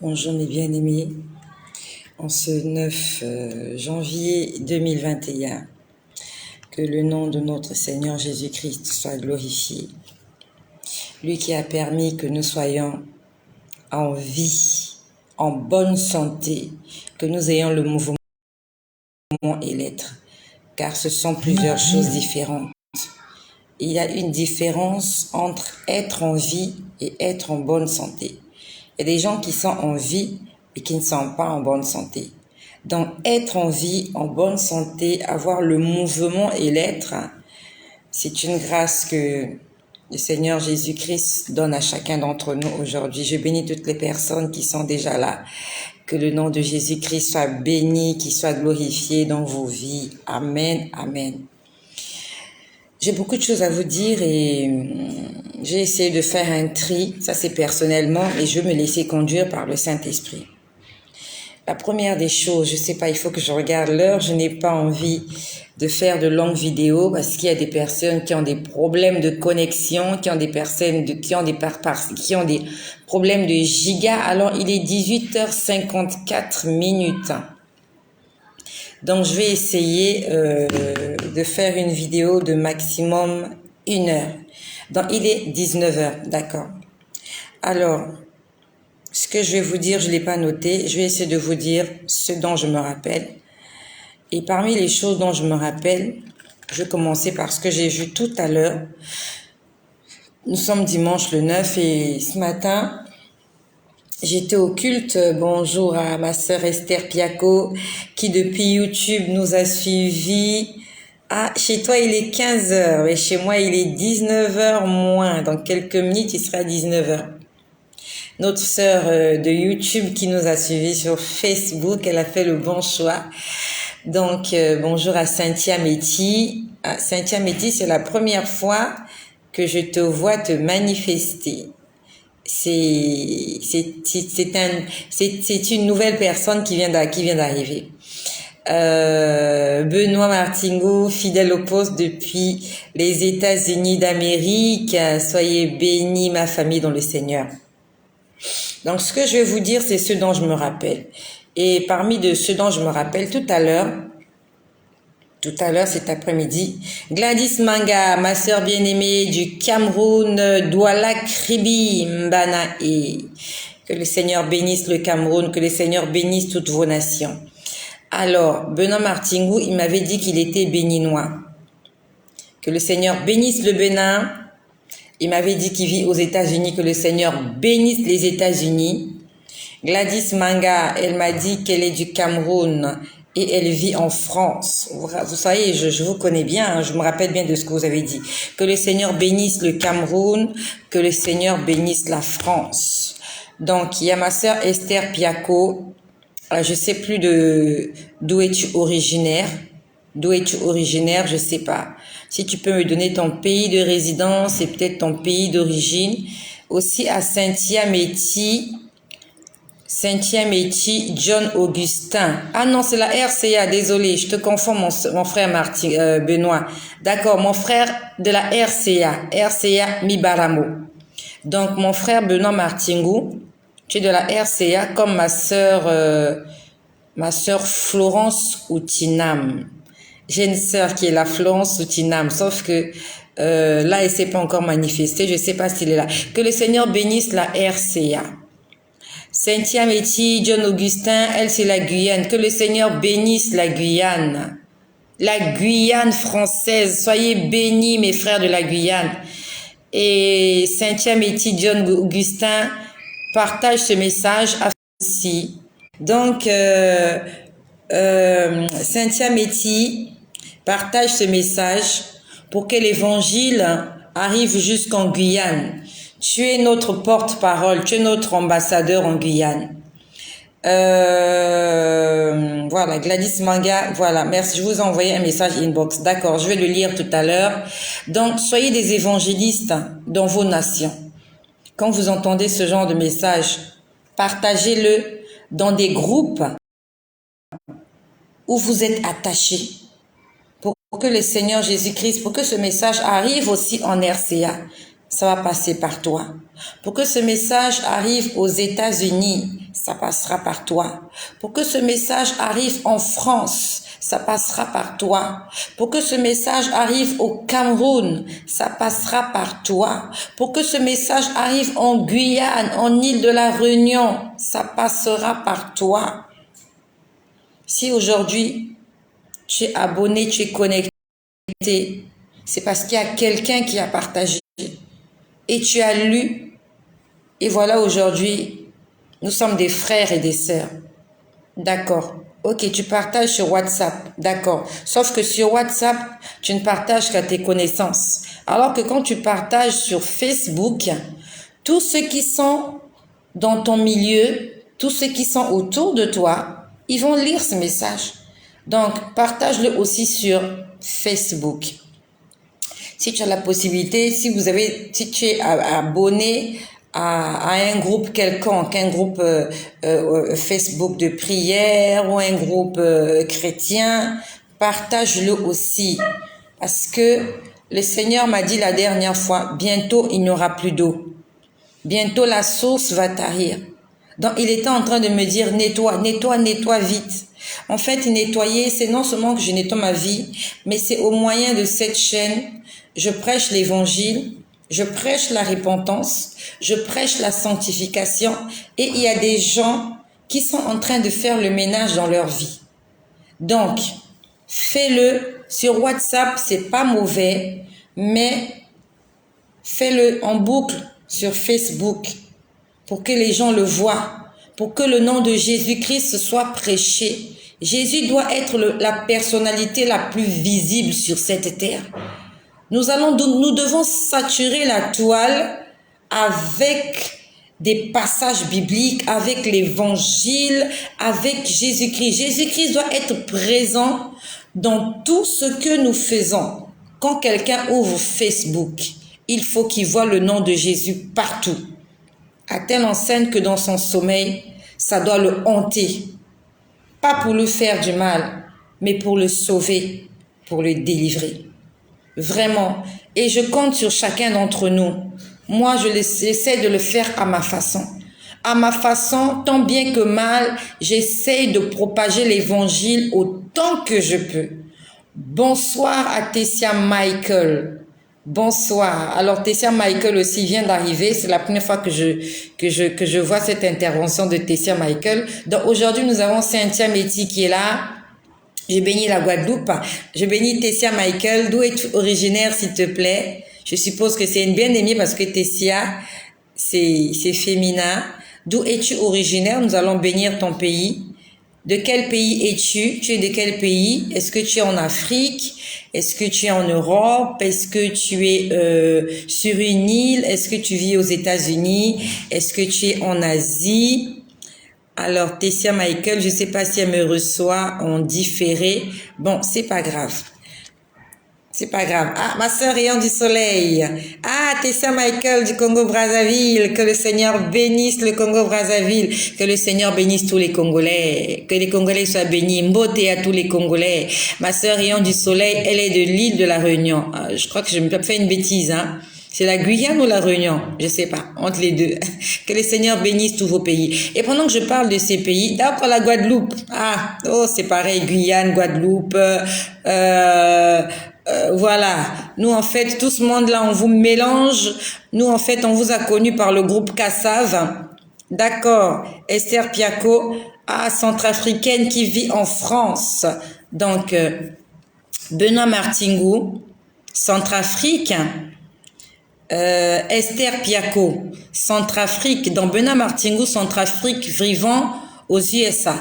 Bonjour mes bien-aimés, en ce 9 janvier 2021, que le nom de notre Seigneur Jésus-Christ soit glorifié. Lui qui a permis que nous soyons en vie, en bonne santé, que nous ayons le mouvement et l'être, car ce sont plusieurs choses différentes. Il y a une différence entre être en vie et être en bonne santé. Il y a des gens qui sont en vie et qui ne sont pas en bonne santé. Donc, être en vie, en bonne santé, avoir le mouvement et l'être, c'est une grâce que le Seigneur Jésus-Christ donne à chacun d'entre nous aujourd'hui. Je bénis toutes les personnes qui sont déjà là. Que le nom de Jésus-Christ soit béni, qu'il soit glorifié dans vos vies. Amen, amen. J'ai beaucoup de choses à vous dire et j'ai essayé de faire un tri, ça c'est personnellement, et je vais me laisser conduire par le Saint-Esprit. La première des choses, je sais pas, il faut que je regarde l'heure, je n'ai pas envie de faire de longues vidéos parce qu'il y a des personnes qui ont des problèmes de connexion, qui ont des problèmes de giga. Alors il est 18h54 minutes. Donc, je vais essayer de faire une vidéo de maximum 1 heure. Donc, il est 19h, d'accord. Alors, ce que je vais vous dire, je ne l'ai pas noté. Je vais essayer de vous dire ce dont je me rappelle. Et parmi les choses dont je me rappelle, je vais commencer par ce que j'ai vu tout à l'heure. Nous sommes dimanche le 9 et ce matin, j'étais au culte. Bonjour à ma sœur Esther Piaco qui depuis YouTube nous a suivis. Ah, chez toi il est 15h et chez moi il est 19h moins. Dans quelques minutes il sera 19h. Notre sœur de YouTube qui nous a suivis sur Facebook, elle a fait le bon choix. Donc bonjour à Cynthia Métis. Cynthia Métis, c'est la première fois que je te vois te manifester. C'est une nouvelle personne qui vient d'arriver. Benoît Martingou, fidèle au poste depuis les États-Unis d'Amérique. Soyez bénis, ma famille, dans le Seigneur. Donc, ce que je vais vous dire, c'est ce dont je me rappelle. Et parmi de ce dont je me rappelle, tout à l'heure, cet après-midi, Gladys Manga, ma sœur bien-aimée du Cameroun, Douala Kribi Mbanae. Que le Seigneur bénisse le Cameroun, que le Seigneur bénisse toutes vos nations. Alors, Benoît Martingou, il m'avait dit qu'il était béninois. Que le Seigneur bénisse le Bénin. Il m'avait dit qu'il vit aux États-Unis, que le Seigneur bénisse les États-Unis. Gladys Manga, elle m'a dit qu'elle est du Cameroun et elle vit en France. Vous savez, je vous connais bien, hein, je me rappelle bien de ce que vous avez dit. Que le Seigneur bénisse le Cameroun, que le Seigneur bénisse la France. Donc, il y a ma sœur Esther Piaco. Je sais plus d'où es-tu originaire. D'où es-tu originaire, je sais pas. Si tu peux me donner ton pays de résidence et peut-être ton pays d'origine. Aussi à Cynthia Métis, John Augustin. Ah non, c'est la RCA, désolé, je te confonds mon frère Benoît. D'accord, mon frère de la RCA Mibaramo. Donc mon frère Benoît Martingou, tu es de la RCA comme ma sœur Florence Outinam. J'ai une sœur qui est la Florence Outinam, sauf que là elle s'est pas encore manifestée, je sais pas s'il est là. Que le Seigneur bénisse la RCA. Cynthia Métis, John Augustin, elle c'est la Guyane. Que le Seigneur bénisse la Guyane. La Guyane française. Soyez bénis mes frères de la Guyane. Et Cynthia Métis, John Augustin, partage ce message aussi. Donc, Cynthia Métis partage ce message pour que l'évangile arrive jusqu'en Guyane. Tu es notre porte-parole, tu es notre ambassadeur en Guyane. Voilà, Gladys Manga, voilà, merci, je vous ai envoyé un message inbox. D'accord, je vais le lire tout à l'heure. Donc, soyez des évangélistes dans vos nations. Quand vous entendez ce genre de message, partagez-le dans des groupes où vous êtes attachés pour que le Seigneur Jésus-Christ, pour que ce message arrive aussi en RCA. ça va passer par toi. Pour que ce message arrive aux États-Unis, ça passera par toi. Pour que ce message arrive en France, ça passera par toi. Pour que ce message arrive au Cameroun, ça passera par toi. Pour que ce message arrive en Guyane, en île de la Réunion, ça passera par toi. Si aujourd'hui, tu es abonné, tu es connecté, c'est parce qu'il y a quelqu'un qui a partagé. Et tu as lu, et voilà aujourd'hui, nous sommes des frères et des sœurs. D'accord. Ok, tu partages sur WhatsApp. D'accord. Sauf que sur WhatsApp, tu ne partages qu'à tes connaissances. Alors que quand tu partages sur Facebook, tous ceux qui sont dans ton milieu, tous ceux qui sont autour de toi, ils vont lire ce message. Donc, partage-le aussi sur Facebook. Si tu as la possibilité, si tu es abonné à un groupe quelconque, un groupe Facebook de prière ou un groupe chrétien, partage-le aussi. Parce que le Seigneur m'a dit la dernière fois, bientôt il n'y aura plus d'eau. Bientôt la source va tarir. Donc il était en train de me dire, nettoie vite. En fait, nettoyer, c'est non seulement que je nettoie ma vie, mais c'est au moyen de cette chaîne, je prêche l'évangile, je prêche la repentance, je prêche la sanctification, et il y a des gens qui sont en train de faire le ménage dans leur vie. Donc, fais-le sur WhatsApp, c'est pas mauvais, mais fais-le en boucle sur Facebook pour que les gens le voient, pour que le nom de Jésus-Christ soit prêché. Jésus doit être la personnalité la plus visible sur cette terre. Nous devons saturer la toile avec des passages bibliques, avec l'évangile, avec Jésus-Christ. Jésus-Christ doit être présent dans tout ce que nous faisons. Quand quelqu'un ouvre Facebook, il faut qu'il voit le nom de Jésus partout. À telle enseigne que dans son sommeil, ça doit le hanter. Pas pour lui faire du mal, mais pour le sauver, pour le délivrer. Vraiment. Et je compte sur chacun d'entre nous. Moi, j'essaie de le faire à ma façon. À ma façon, tant bien que mal, j'essaie de propager l'évangile autant que je peux. Bonsoir à Tessia Michael. Bonsoir. Alors, Tessia Michael aussi vient d'arriver. C'est la première fois que je vois cette intervention de Tessia Michael. Donc, aujourd'hui, nous avons Cynthia Métis qui est là. Je bénis la Guadeloupe. Je bénis Tessia Michael. D'où es-tu originaire, s'il te plaît? Je suppose que c'est une bien-aimée parce que Tessia, c'est féminin. D'où es-tu originaire? Nous allons bénir ton pays. De quel pays es-tu? Tu es de quel pays? Est-ce que tu es en Afrique? Est-ce que tu es en Europe? Est-ce que tu es sur une île? Est-ce que tu vis aux États-Unis? Est-ce que tu es en Asie? Alors, Tessia Michael, je sais pas si elle me reçoit en différé. Bon, c'est pas grave. C'est pas grave. Ah, ma sœur Rayon du Soleil. Ah, Tessia Michael du Congo-Brazzaville. Que le Seigneur bénisse le Congo-Brazzaville. Que le Seigneur bénisse tous les Congolais. Que les Congolais soient bénis. Mbote à tous les Congolais. Ma sœur Rayon du Soleil, elle est de l'île de la Réunion. Je crois que je me fais une bêtise, hein. C'est la Guyane ou la Réunion? Je sais pas, entre les deux. Que le Seigneur bénisse tous vos pays. Et pendant que je parle de ces pays, d'accord, la Guadeloupe. Ah, oh, c'est pareil, Guyane, Guadeloupe, voilà. Nous, en fait, tout ce monde-là, on vous mélange. Nous, en fait, on vous a connus par le groupe Kassav. D'accord. Esther Piako, centrafricaine qui vit en France. Donc, Benoît Martingou, Centrafrique. Esther Piako, Centrafrique, dans Benoît Martingou, Centrafrique, vivant aux USA.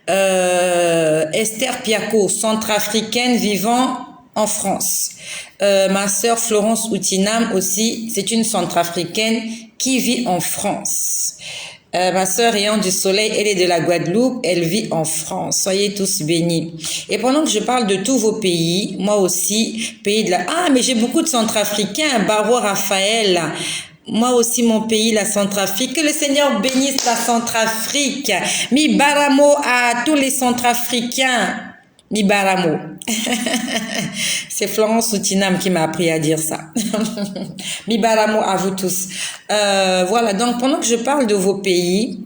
Esther Piako, centrafricaine, vivant en France. Ma sœur Florence Outinam aussi, c'est une centrafricaine qui vit en France. Ma sœur Rayon du Soleil, elle est de la Guadeloupe, elle vit en France. Soyez tous bénis. Et pendant que je parle de tous vos pays, moi aussi, pays de la... Ah, mais j'ai beaucoup de Centrafricains, Baro Raphaël. Moi aussi, mon pays, la Centrafrique. Que le Seigneur bénisse la Centrafrique. Mi baramo à tous les Centrafricains. Mibaramo. C'est Florence Soutinam qui m'a appris à dire ça. Mibaramo à vous tous. Voilà, donc pendant que je parle de vos pays,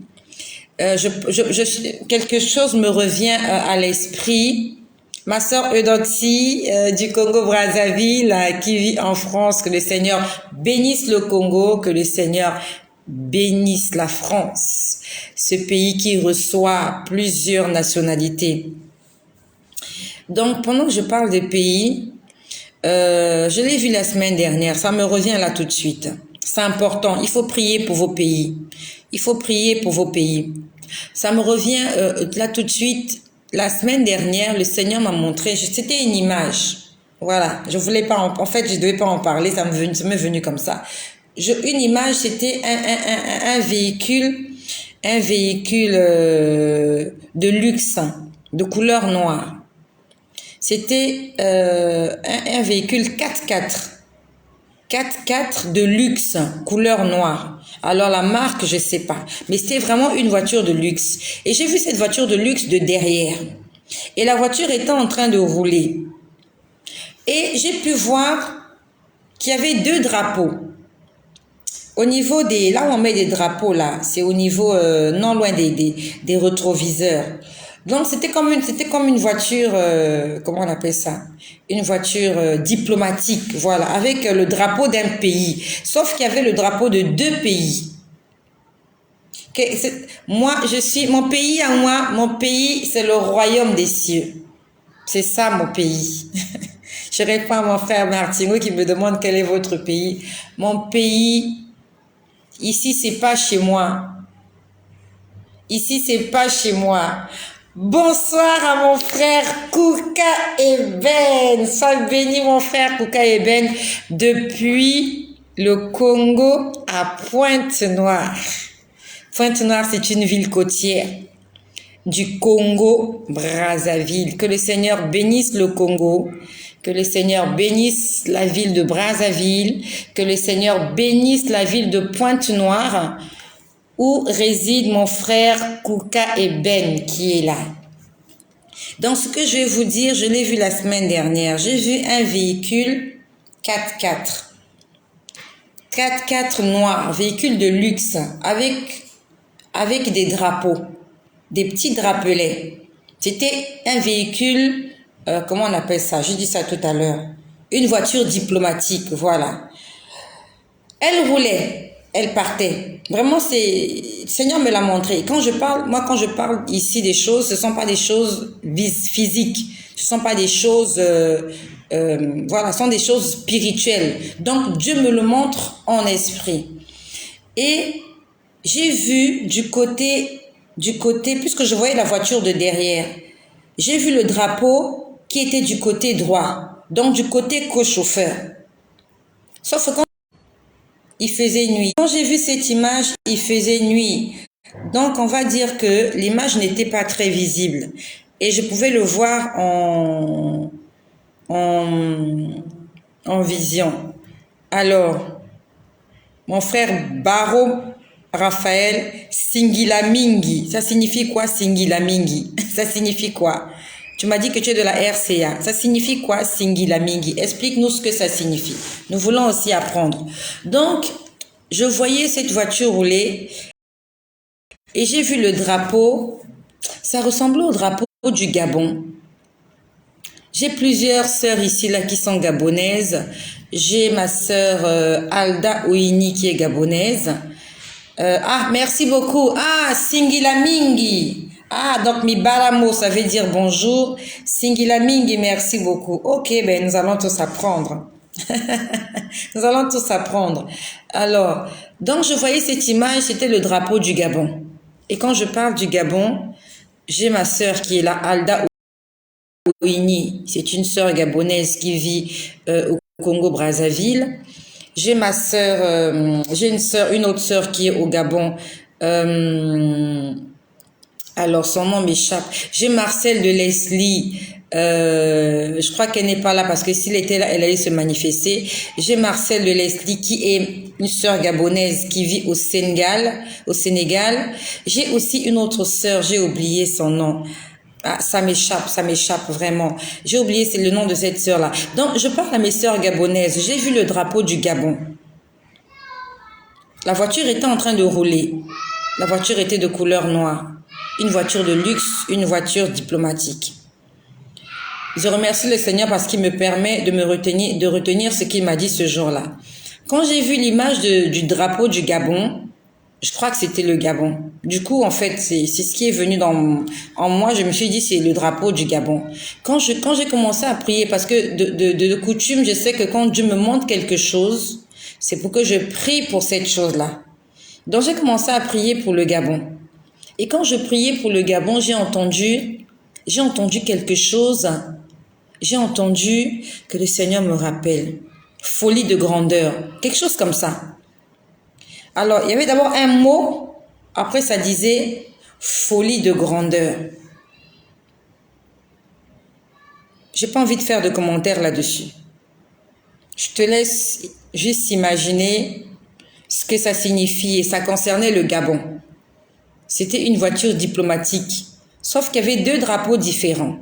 quelque chose me revient à l'esprit. Ma sœur Eudoxie du Congo-Brazzaville qui vit en France, que le Seigneur bénisse le Congo, que le Seigneur bénisse la France, ce pays qui reçoit plusieurs nationalités. Donc, pendant que je parle des pays, je l'ai vu la semaine dernière, ça me revient là tout de suite. C'est important, il faut prier pour vos pays. Il faut prier pour vos pays. Ça me revient là tout de suite. La semaine dernière, le Seigneur m'a montré, c'était une image. Voilà, je voulais pas en fait, je devais pas en parler, ça m'est venu comme ça. Une image, c'était un véhicule de luxe, de couleur noire. C'était un véhicule 4x4. 4x4 de luxe, couleur noire. Alors la marque, je sais pas. Mais c'était vraiment une voiture de luxe. Et j'ai vu cette voiture de luxe de derrière. Et la voiture était en train de rouler. Et j'ai pu voir qu'il y avait 2 drapeaux. Au niveau des... Là où on met des drapeaux, là, c'est au niveau... non loin des rétroviseurs. Donc, c'était comme une voiture... comment on appelle ça? Une voiture diplomatique, voilà, avec le drapeau d'un pays. Sauf qu'il y avait le drapeau de 2 pays. Moi, mon pays à moi, mon pays, c'est le royaume des cieux. C'est ça, mon pays. Je réponds à mon frère Martino qui me demande quel est votre pays. Mon pays, ici, c'est pas chez moi. Ici, c'est pas chez moi. Bonsoir à mon frère Kouka Eben. Sois béni, mon frère Kouka Eben, depuis le Congo à Pointe-Noire. Pointe-Noire, c'est une ville côtière du Congo-Brazzaville. Que le Seigneur bénisse le Congo, que le Seigneur bénisse la ville de Brazzaville, que le Seigneur bénisse la ville de Pointe-Noire, où réside mon frère Kouka Eben, qui est là. Dans ce que je vais vous dire, je l'ai vu la semaine dernière, j'ai vu un véhicule 4x4. 4x4 noir, véhicule de luxe, avec des drapeaux, des petits drapelets. C'était un véhicule, comment on appelle ça? J'ai dit ça tout à l'heure. Une voiture diplomatique, voilà. Elle roulait, elle partait. Vraiment, le Seigneur me l'a montré. Quand je parle ici des choses, ce ne sont pas des choses physiques. Ce ne sont pas des choses, voilà, ce sont des choses spirituelles. Donc, Dieu me le montre en esprit. Et j'ai vu du côté, puisque je voyais la voiture de derrière, j'ai vu le drapeau qui était du côté droit, donc du côté co-chauffeur. Sauf que quand il faisait nuit. Quand j'ai vu cette image, il faisait nuit. Donc, on va dire que l'image n'était pas très visible. Et je pouvais le voir en vision. Alors, mon frère Baro Raphaël Singilamingi. Ça signifie quoi, Singilamingi? Ça signifie quoi? Tu m'as dit que tu es de la RCA. Ça signifie quoi, Singilamingi? Explique-nous ce que ça signifie. Nous voulons aussi apprendre. Donc, je voyais cette voiture rouler et j'ai vu le drapeau. Ça ressemblait au drapeau du Gabon. J'ai plusieurs sœurs ici là qui sont gabonaises. J'ai ma sœur Alda Ouini qui est gabonaise. Merci beaucoup. Singilamingi. Donc Mibaramo, ça veut dire bonjour. Singilamingi, merci beaucoup. Ok, ben nous allons tous apprendre. Nous allons tous apprendre. Alors, donc je voyais cette image, c'était le drapeau du Gabon. Et quand je parle du Gabon, j'ai ma sœur qui est là, Alda Ouini. C'est une sœur gabonaise qui vit au Congo-Brazzaville. J'ai ma sœur, j'ai une autre sœur qui est au Gabon. Alors, son nom m'échappe. J'ai Marcel de Leslie. Je crois qu'elle n'est pas là parce que s'il était là, elle allait se manifester. J'ai Marcel de Leslie qui est une sœur gabonaise qui vit au Sénégal. J'ai aussi une autre sœur, j'ai oublié son nom. Ah, ça m'échappe vraiment. J'ai oublié c'est le nom de cette sœur-là. Donc, je parle à mes sœurs gabonaises. J'ai vu le drapeau du Gabon. La voiture était en train de rouler. La voiture était de couleur noire. Une voiture de luxe, une voiture diplomatique. Je remercie le Seigneur parce qu'il me permet de retenir ce qu'il m'a dit ce jour-là. Quand j'ai vu l'image du drapeau du Gabon, je crois que c'était le Gabon. Du coup, en fait, c'est ce qui est venu en moi. Je me suis dit, c'est le drapeau du Gabon. Quand j'ai commencé à prier, parce que de coutume, je sais que quand Dieu me montre quelque chose, c'est pour que je prie pour cette chose-là. Donc, j'ai commencé à prier pour le Gabon. Et quand je priais pour le Gabon, j'ai entendu quelque chose. J'ai entendu que le Seigneur me rappelle. Folie de grandeur. Quelque chose comme ça. Alors, il y avait d'abord un mot. Après, ça disait folie de grandeur. J'ai pas envie de faire de commentaires là-dessus. Je te laisse juste imaginer ce que ça signifie. Et ça concernait le Gabon. C'était une voiture diplomatique. Sauf qu'il y avait deux drapeaux différents.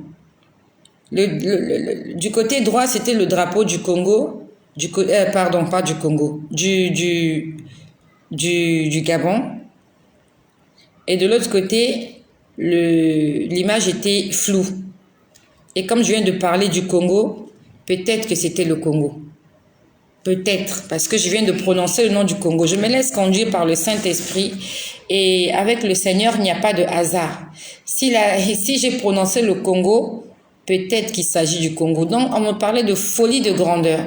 Du côté droit, c'était le drapeau du Congo. Pardon, pas du Congo. Du Gabon. Et de l'autre côté, l'image était floue. Et comme je viens de parler du Congo, peut-être que c'était le Congo. Peut-être, parce que je viens de prononcer le nom du Congo. Je me laisse conduire par le Saint-Esprit et avec le Seigneur, il n'y a pas de hasard. Si j'ai prononcé le Congo, peut-être qu'il s'agit du Congo. Donc, on me parlait de folie de grandeur.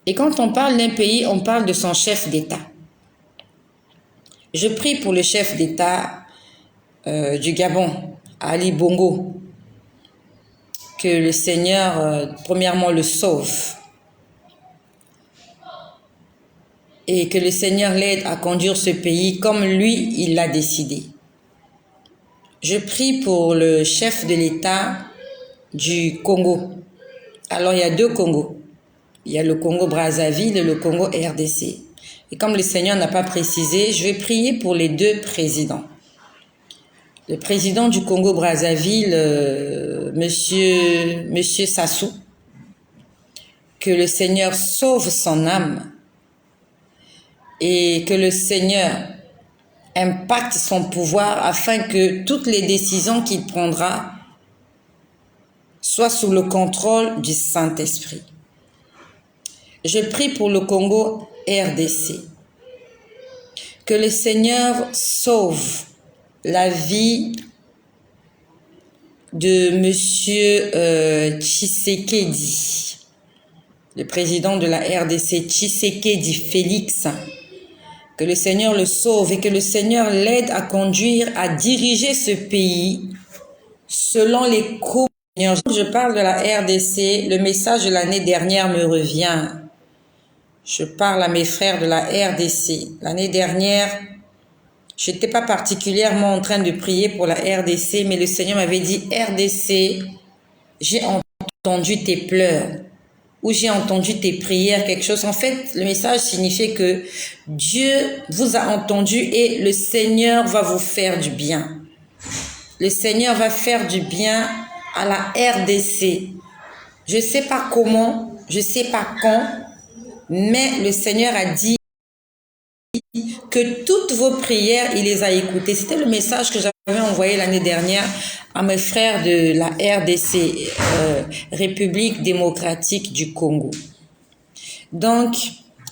Et quand on parle d'un pays, on parle de son chef d'État. Je prie pour le chef d'État du Gabon, Ali Bongo, que le Seigneur, premièrement, le sauve. Et que le Seigneur l'aide à conduire ce pays comme lui, il l'a décidé. Je prie pour le chef de l'État du Congo. Alors, il y a deux Congos. Il y a le Congo-Brazzaville et le Congo-RDC. Et comme le Seigneur n'a pas précisé, je vais prier pour les deux présidents. Le président du Congo-Brazzaville, monsieur Sassou, que le Seigneur sauve son âme et que le Seigneur impacte son pouvoir afin que toutes les décisions qu'il prendra soient sous le contrôle du Saint-Esprit. Je prie pour le Congo RDC. Que le Seigneur sauve la vie de monsieur Tshisekedi, le président de la RDC, Tshisekedi Félix. Que le Seigneur le sauve et que le Seigneur l'aide à conduire, à diriger ce pays selon les cours. Je parle de la RDC, le message de l'année dernière me revient. Je parle à mes frères de la RDC. L'année dernière, je n'étais pas particulièrement en train de prier pour la RDC, mais le Seigneur m'avait dit, RDC, j'ai entendu tes pleurs. Où j'ai entendu tes prières, quelque chose. En fait, le message signifiait que Dieu vous a entendu et le Seigneur va vous faire du bien. Le Seigneur va faire du bien à la RDC. Je ne sais pas comment, je ne sais pas quand, mais le Seigneur a dit que toutes vos prières, il les a écoutées. C'était le message que j'avais envoyé l'année dernière à mes frères de la RDC, République démocratique du Congo. Donc,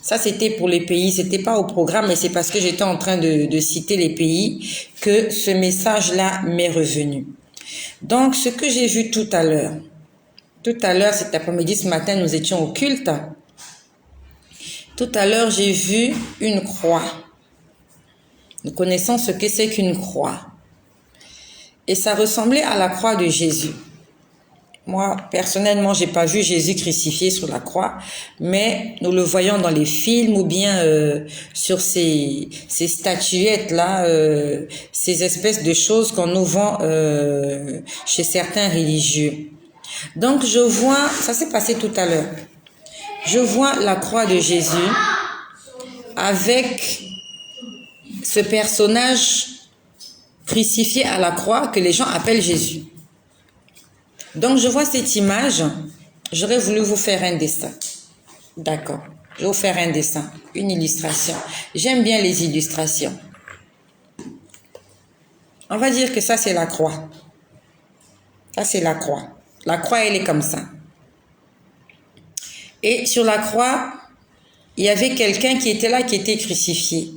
ça c'était pour les pays, c'était pas au programme, mais c'est parce que j'étais en train de citer les pays que ce message-là m'est revenu. Donc, ce que j'ai vu tout à l'heure, cet après-midi, ce matin, nous étions au culte. Tout à l'heure, j'ai vu une croix. Nous connaissons ce que c'est qu'une croix. Et ça ressemblait à la croix de Jésus. Moi, personnellement, j'ai pas vu Jésus crucifié sur la croix, mais nous le voyons dans les films ou bien sur ces statuettes-là, ces espèces de choses qu'on nous vend chez certains religieux. Donc, je vois, ça s'est passé tout à l'heure, je vois la croix de Jésus avec ce personnage crucifié à la croix que les gens appellent Jésus. Donc, je vois cette image. J'aurais voulu vous faire un dessin. D'accord. Je vais vous faire un dessin, une illustration. J'aime bien les illustrations. On va dire que ça, c'est la croix. Ça, c'est la croix. La croix, elle est comme ça. Et sur la croix, il y avait quelqu'un qui était là, qui était crucifié.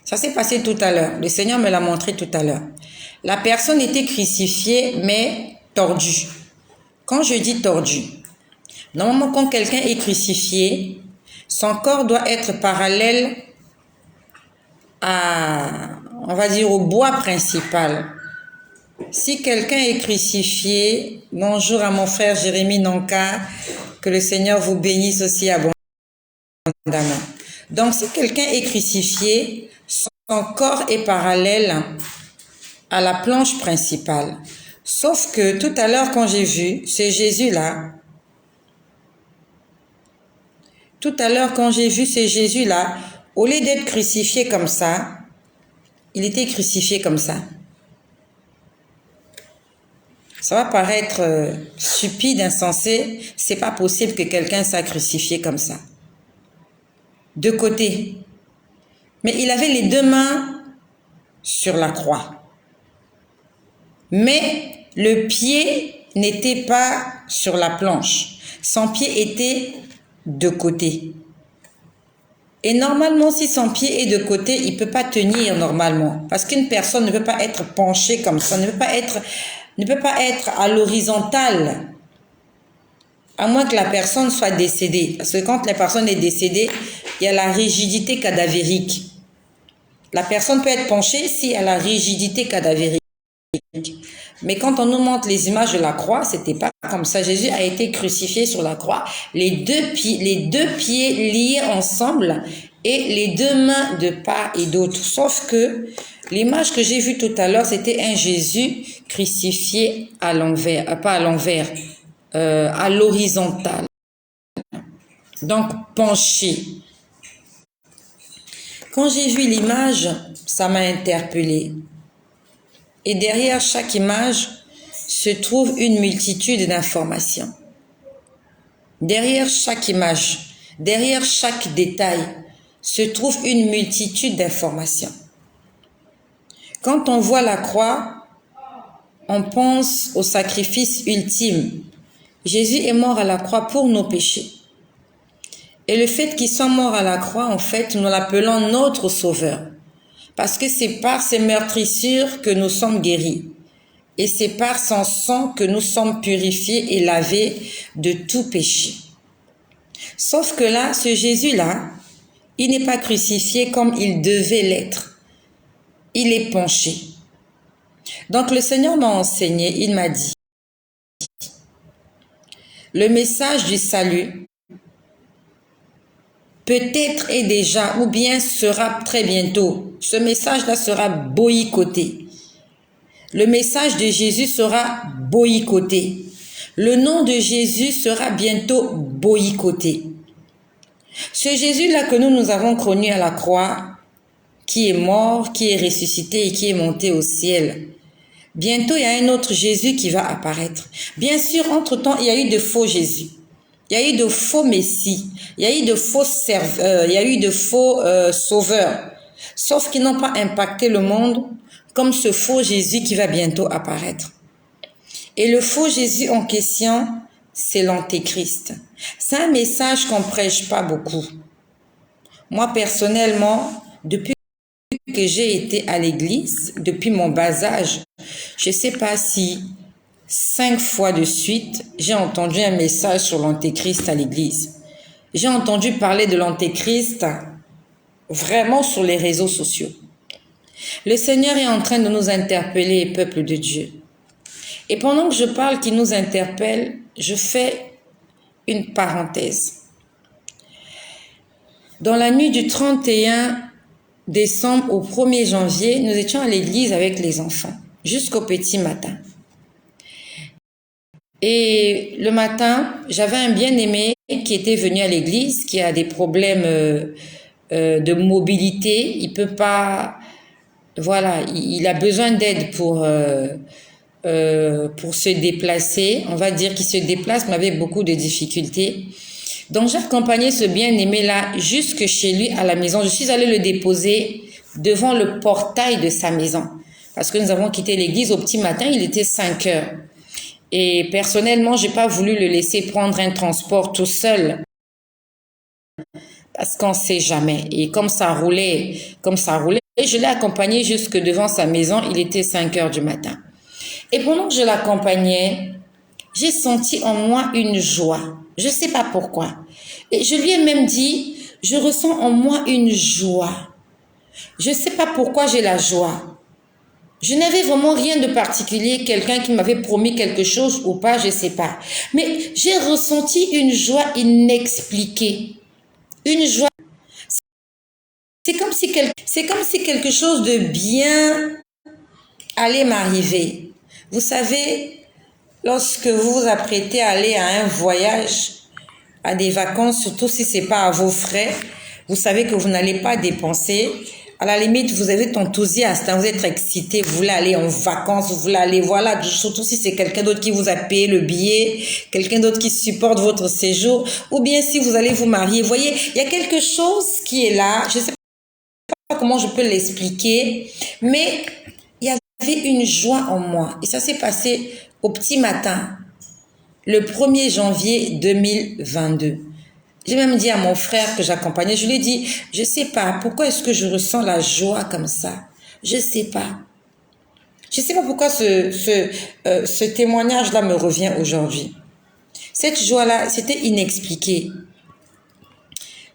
Ça s'est passé tout à l'heure. Le Seigneur me l'a montré tout à l'heure. La personne était crucifiée, mais tordue. Quand je dis tordu, normalement, quand quelqu'un est crucifié, son corps doit être parallèle à, on va dire, au bois principal. Si quelqu'un est crucifié, bonjour à mon frère Jérémy Nanka, que le Seigneur vous bénisse aussi abondamment. Donc, si quelqu'un est crucifié, son corps est parallèle à la planche principale. Sauf que tout à l'heure, quand j'ai vu ce Jésus-là, au lieu d'être crucifié comme ça, il était crucifié comme ça. Ça va paraître stupide, insensé. C'est pas possible que quelqu'un soit crucifié comme ça. De côté. Mais il avait les deux mains sur la croix. Mais le pied n'était pas sur la planche. Son pied était de côté. Et normalement, si son pied est de côté, il ne peut pas tenir normalement. Parce qu'une personne ne peut pas être penchée comme ça, ne peut pas être à l'horizontale. À moins que la personne soit décédée. Parce que quand la personne est décédée, il y a la rigidité cadavérique. La personne peut être penchée s'il y a la rigidité cadavérique. Mais quand on nous montre les images de la croix, c'était pas comme ça. Jésus a été crucifié sur la croix, les deux pieds liés ensemble et les deux mains de part et d'autre. Sauf que l'image que j'ai vue tout à l'heure, c'était un Jésus crucifié à l'envers, pas à l'envers, à l'horizontale. Donc penché. Quand j'ai vu l'image, ça m'a interpellée. Et derrière chaque image se trouve une multitude d'informations. Derrière chaque image, derrière chaque détail, se trouve une multitude d'informations. Quand on voit la croix, on pense au sacrifice ultime. Jésus est mort à la croix pour nos péchés. Et le fait qu'il soit mort à la croix, en fait, nous l'appelons notre Sauveur. Parce que c'est par ses meurtrissures que nous sommes guéris. Et c'est par son sang que nous sommes purifiés et lavés de tout péché. Sauf que là, ce Jésus-là, il n'est pas crucifié comme il devait l'être. Il est penché. Donc le Seigneur m'a enseigné, il m'a dit, le message du salut peut-être est déjà ou bien sera très bientôt. Ce message-là sera boycotté. Le message de Jésus sera boycotté. Le nom de Jésus sera bientôt boycotté. Ce Jésus-là que nous avons connu à la croix, qui est mort, qui est ressuscité et qui est monté au ciel. Bientôt, il y a un autre Jésus qui va apparaître. Bien sûr, entre-temps, il y a eu de faux Jésus. Il y a eu de faux messies, il y a eu de faux sauveurs, sauf qu'ils n'ont pas impacté le monde comme ce faux Jésus qui va bientôt apparaître. Et le faux Jésus en question, c'est l'antéchrist. C'est un message qu'on prêche pas beaucoup. Moi, personnellement, depuis que j'ai été à l'église, depuis mon bas âge, je sais pas si 5 fois de suite, j'ai entendu un message sur l'antéchrist à l'église. J'ai entendu parler de l'antéchrist vraiment sur les réseaux sociaux. Le Seigneur est en train de nous interpeller, peuple de Dieu. Et pendant que je parle qu'il nous interpelle, je fais une parenthèse. Dans la nuit du 31 décembre au 1er janvier, nous étions à l'église avec les enfants, jusqu'au petit matin. Et le matin, j'avais un bien-aimé qui était venu à l'église, qui a des problèmes de mobilité. Il peut pas Voilà, il a besoin d'aide pour se déplacer. On va dire qu'il se déplace, mais avec beaucoup de difficultés. Donc, j'ai accompagné ce bien-aimé-là jusque chez lui à la maison. Je suis allée le déposer devant le portail de sa maison. Parce que nous avons quitté l'église au petit matin, il était 5 heures. Et personnellement, j'ai pas voulu le laisser prendre un transport tout seul. Parce qu'on sait jamais. Et comme ça roulait, je l'ai accompagné jusque devant sa maison. Il était 5 heures du matin. Et pendant que je l'accompagnais, j'ai senti en moi une joie. Je sais pas pourquoi. Et je lui ai même dit, je ressens en moi une joie. Je sais pas pourquoi j'ai la joie. Je n'avais vraiment rien de particulier, quelqu'un qui m'avait promis quelque chose ou pas, je sais pas. Mais j'ai ressenti une joie inexpliquée. Une joie. C'est comme si quelque chose de bien allait m'arriver. Vous savez, lorsque vous vous apprêtez à aller à un voyage, à des vacances, surtout si c'est pas à vos frais, vous savez que vous n'allez pas dépenser. À la limite, vous êtes enthousiaste, hein, vous êtes excité, vous voulez aller en vacances, vous voulez aller, voilà, surtout si c'est quelqu'un d'autre qui vous a payé le billet, quelqu'un d'autre qui supporte votre séjour, ou bien si vous allez vous marier. Vous voyez, il y a quelque chose qui est là, je ne sais pas comment je peux l'expliquer, mais il y avait une joie en moi. Et ça s'est passé au petit matin, le 1er janvier 2022. J'ai même dit à mon frère que j'accompagnais, je lui ai dit, je sais pas, pourquoi est-ce que je ressens la joie comme ça? Je sais pas. Je sais pas pourquoi ce témoignage-là me revient aujourd'hui. Cette joie-là, c'était inexpliqué.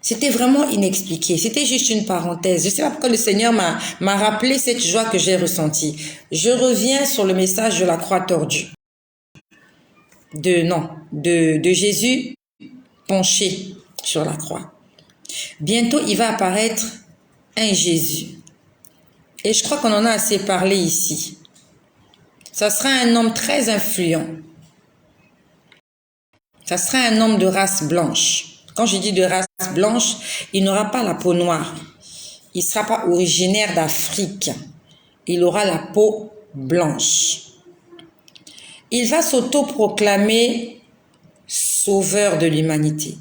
C'était vraiment inexpliqué. C'était juste une parenthèse. Je sais pas pourquoi le Seigneur m'a rappelé cette joie que j'ai ressentie. Je reviens sur le message de la croix tordue. De Jésus penché sur la croix. Bientôt, il va apparaître un Jésus. Et je crois qu'on en a assez parlé ici. Ça sera un homme très influent. Ça sera un homme de race blanche. Quand je dis de race blanche, il n'aura pas la peau noire. Il ne sera pas originaire d'Afrique. Il aura la peau blanche. Il va s'auto-proclamer sauveur de l'humanité.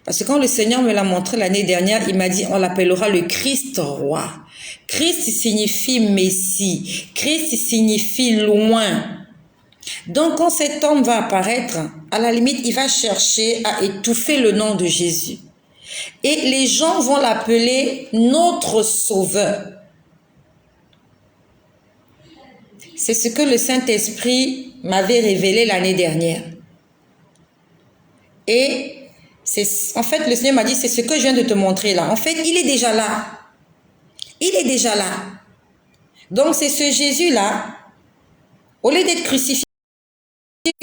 Parce que quand le Seigneur me l'a montré l'année dernière, il m'a dit, on l'appellera le Christ roi. Christ signifie Messie. Christ signifie loin. Donc quand cet homme va apparaître, à la limite, il va chercher à étouffer le nom de Jésus. Et les gens vont l'appeler notre sauveur. C'est ce que le Saint-Esprit m'avait révélé l'année dernière. Et en fait, le Seigneur m'a dit, c'est ce que je viens de te montrer là. En fait, il est déjà là. Il est déjà là. Donc, c'est ce Jésus-là, au lieu d'être crucifié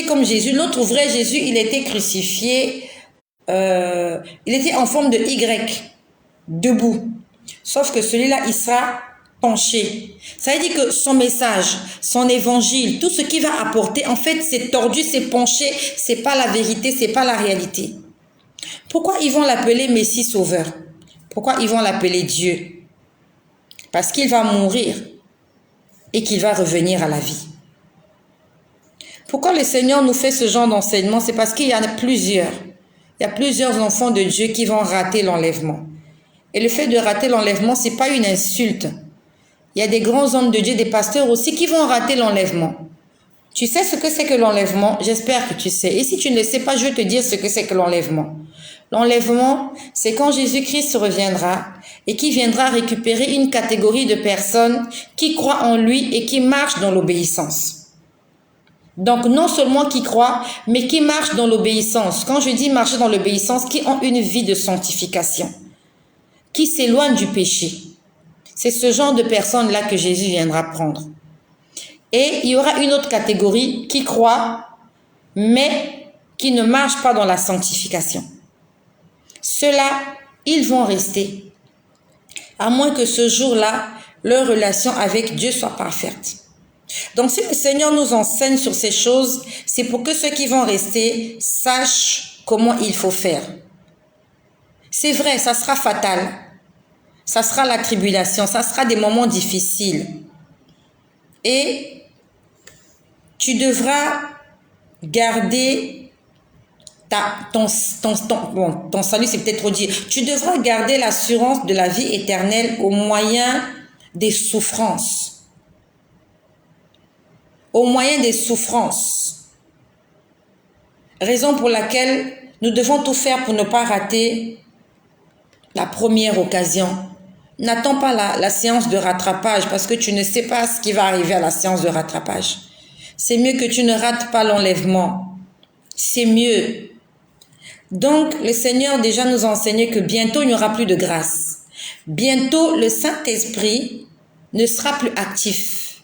comme Jésus, notre vrai Jésus, il était crucifié, il était en forme de Y, debout. Sauf que celui-là, il sera penché. Ça veut dire que son message, son évangile, tout ce qu'il va apporter, en fait, c'est tordu, c'est penché, c'est pas la vérité, c'est pas la réalité. Pourquoi ils vont l'appeler Messie Sauveur? Pourquoi ils vont l'appeler Dieu? Parce qu'il va mourir et qu'il va revenir à la vie. Pourquoi le Seigneur nous fait ce genre d'enseignement? C'est parce qu'il y en a plusieurs. Il y a plusieurs enfants de Dieu qui vont rater l'enlèvement. Et le fait de rater l'enlèvement, ce n'est pas une insulte. Il y a des grands hommes de Dieu, des pasteurs aussi, qui vont rater l'enlèvement. Tu sais ce que c'est que l'enlèvement? J'espère que tu sais. Et si tu ne le sais pas, je vais te dire ce que c'est que l'enlèvement. L'enlèvement, c'est quand Jésus-Christ reviendra et qui viendra récupérer une catégorie de personnes qui croient en lui et qui marchent dans l'obéissance. Donc, non seulement qui croient, mais qui marchent dans l'obéissance. Quand je dis marcher dans l'obéissance, qui ont une vie de sanctification, qui s'éloignent du péché. C'est ce genre de personnes-là que Jésus viendra prendre. Et il y aura une autre catégorie qui croit, mais qui ne marche pas dans la sanctification. Ceux-là, ils vont rester, à moins que ce jour-là, leur relation avec Dieu soit parfaite. Donc, si le Seigneur nous enseigne sur ces choses, c'est pour que ceux qui vont rester sachent comment il faut faire. C'est vrai, ça sera fatal. Ça sera la tribulation, ça sera des moments difficiles. Et tu devras garder ton salut, c'est peut-être trop dire. Tu devras garder l'assurance de la vie éternelle au moyen des souffrances. Au moyen des souffrances. Raison pour laquelle nous devons tout faire pour ne pas rater la première occasion. N'attends pas la séance de rattrapage parce que tu ne sais pas ce qui va arriver à la séance de rattrapage. C'est mieux que tu ne rates pas l'enlèvement. C'est mieux. Donc, le Seigneur déjà nous a enseigné que bientôt, il n'y aura plus de grâce. Bientôt, le Saint-Esprit ne sera plus actif.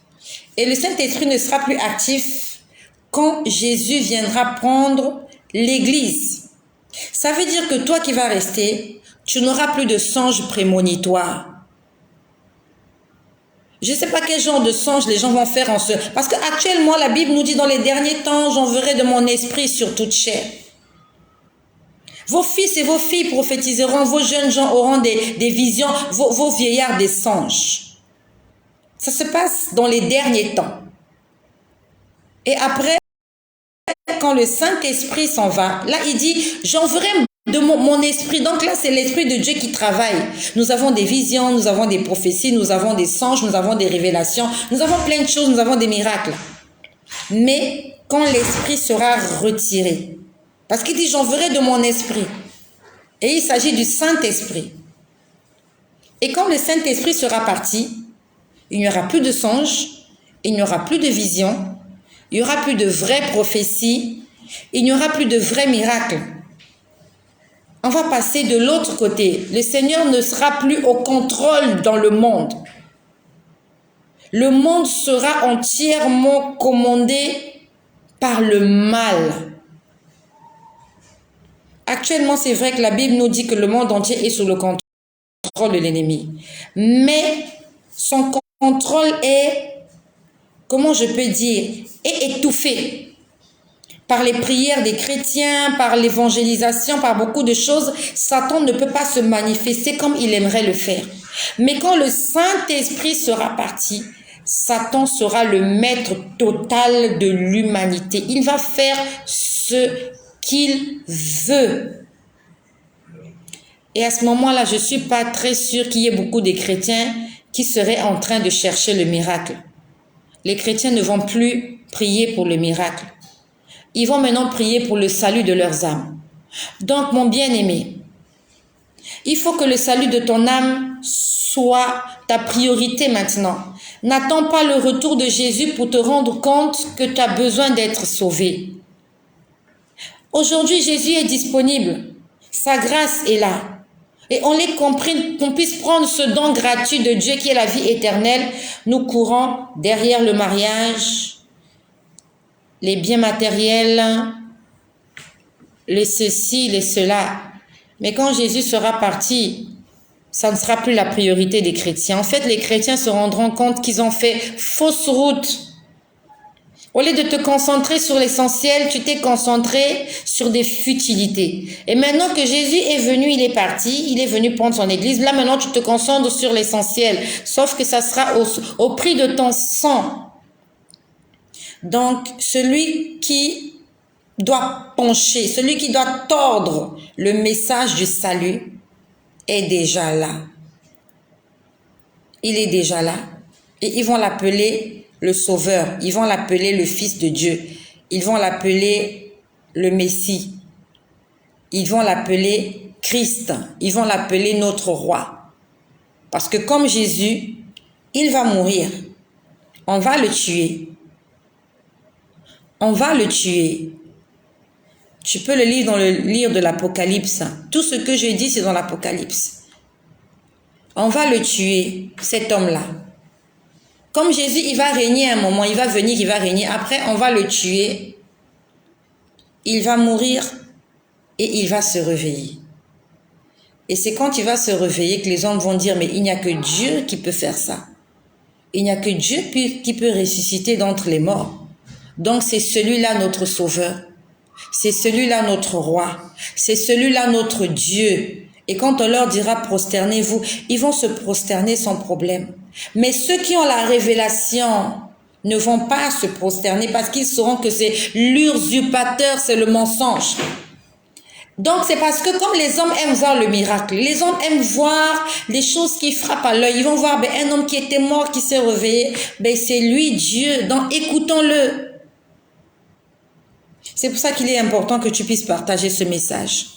Et le Saint-Esprit ne sera plus actif quand Jésus viendra prendre l'Église. Ça veut dire que toi qui vas rester, tu n'auras plus de songes prémonitoires. Je ne sais pas quel genre de songe les gens vont faire en ce... Parce qu'actuellement, la Bible nous dit dans les derniers temps, j'enverrai de mon esprit sur toute chair. Vos fils et vos filles prophétiseront, vos jeunes gens auront des visions, vos vieillards des songes. Ça se passe dans les derniers temps. Et après, quand le Saint-Esprit s'en va, là il dit, j'enverrai de mon esprit. Donc là, c'est l'Esprit de Dieu qui travaille. Nous avons des visions, nous avons des prophéties, nous avons des songes, nous avons des révélations, nous avons plein de choses, nous avons des miracles. Mais quand l'Esprit sera retiré, parce qu'il dit, j'enverrai de mon esprit. Et il s'agit du Saint-Esprit. Et quand le Saint-Esprit sera parti, il n'y aura plus de songes, il n'y aura plus de visions, il n'y aura plus de vraies prophéties, il n'y aura plus de vrais miracles. On va passer de l'autre côté. Le Seigneur ne sera plus au contrôle dans le monde. Le monde sera entièrement commandé par le mal. Actuellement, c'est vrai que la Bible nous dit que le monde entier est sous le contrôle de l'ennemi. Mais son contrôle est, comment je peux dire, est étouffé par les prières des chrétiens, par l'évangélisation, par beaucoup de choses. Satan ne peut pas se manifester comme il aimerait le faire. Mais quand le Saint-Esprit sera parti, Satan sera le maître total de l'humanité. Il va faire ce qu'il veut. Et à ce moment-là, je ne suis pas très sûre qu'il y ait beaucoup de chrétiens qui seraient en train de chercher le miracle. Les chrétiens ne vont plus prier pour le miracle. Ils vont maintenant prier pour le salut de leurs âmes. Donc, mon bien-aimé, il faut que le salut de ton âme soit ta priorité maintenant. N'attends pas le retour de Jésus pour te rendre compte que tu as besoin d'être sauvé. Aujourd'hui, Jésus est disponible. Sa grâce est là. Et on l'ait compris, qu'on puisse prendre ce don gratuit de Dieu qui est la vie éternelle. Nous courons derrière le mariage, les biens matériels, les ceci, les cela. Mais quand Jésus sera parti, ça ne sera plus la priorité des chrétiens. En fait, les chrétiens se rendront compte qu'ils ont fait fausse route. Au lieu de te concentrer sur l'essentiel, tu t'es concentré sur des futilités. Et maintenant que Jésus est venu, il est parti, il est venu prendre son église. Là, maintenant, tu te concentres sur l'essentiel. Sauf que ça sera au prix de ton sang. Donc, celui qui doit pencher, celui qui doit tordre le message du salut est déjà là. Il est déjà là. Et ils vont l'appeler le Sauveur. Ils vont l'appeler le Fils de Dieu. Ils vont l'appeler le Messie. Ils vont l'appeler Christ. Ils vont l'appeler notre roi. Parce que comme Jésus, il va mourir. On va le tuer. On va le tuer. Tu peux le lire dans le livre de l'Apocalypse. Tout ce que je dis, c'est dans l'Apocalypse. On va le tuer, cet homme-là. Comme Jésus, il va régner un moment, il va venir, il va régner. Après, on va le tuer. Il va mourir et il va se réveiller. Et c'est quand il va se réveiller que les hommes vont dire, mais il n'y a que Dieu qui peut faire ça. Il n'y a que Dieu qui peut ressusciter d'entre les morts. Donc c'est celui-là notre Sauveur. C'est celui-là notre Roi. C'est celui-là notre Dieu. Et quand on leur dira prosternez-vous, ils vont se prosterner sans problème. Mais ceux qui ont la révélation ne vont pas se prosterner parce qu'ils sauront que c'est l'usurpateur, c'est le mensonge. Donc c'est parce que comme les hommes aiment voir le miracle, les hommes aiment voir des choses qui frappent à l'œil. Ils vont voir un homme qui était mort, qui s'est réveillé, c'est lui Dieu, donc écoutons-le. C'est pour ça qu'il est important que tu puisses partager ce message.